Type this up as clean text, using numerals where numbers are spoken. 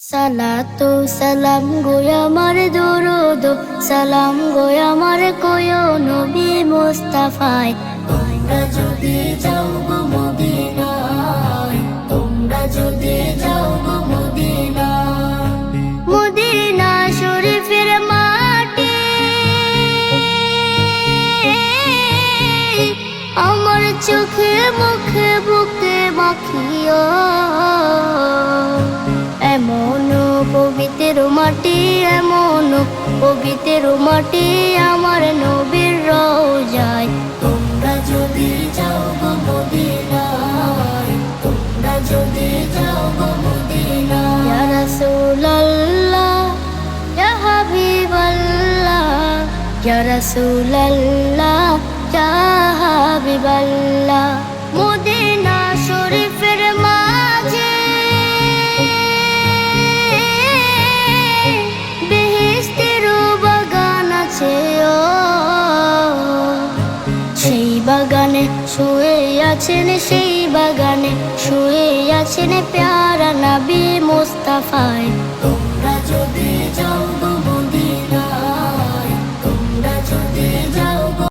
সালাতু সালাম গো আমার দরুদ সালাম গো আমার কোয়ো নবী মুস্তাফায়। তোমরা যদি যাও গো মদিনায়, তোমরা যদি যাও গো মদিনায়, মদিনা শরীফের মাটি আমার চোখে মুখে বুকে মাখিও। এমন পবিত্র মাটি, এমন পবিত্র মাটি আমার নবীর রওজায়। তোমরা যদি যাও গো মদিনায়, তোমরা যদি যাও গো মদিনায়। ইয়া রাসূলুল্লাহ ইয়া হাবিবাল্লাহ, ইয়া রাসূলুল্লাহ ইয়া হাবিবাল্লাহ। মদিনা শরীফের মাঝে সেই বাগানে শুয়ে আছেন, সেই বাগানে শুয়ে আছেন প্যারা নবী মুস্তাফায়।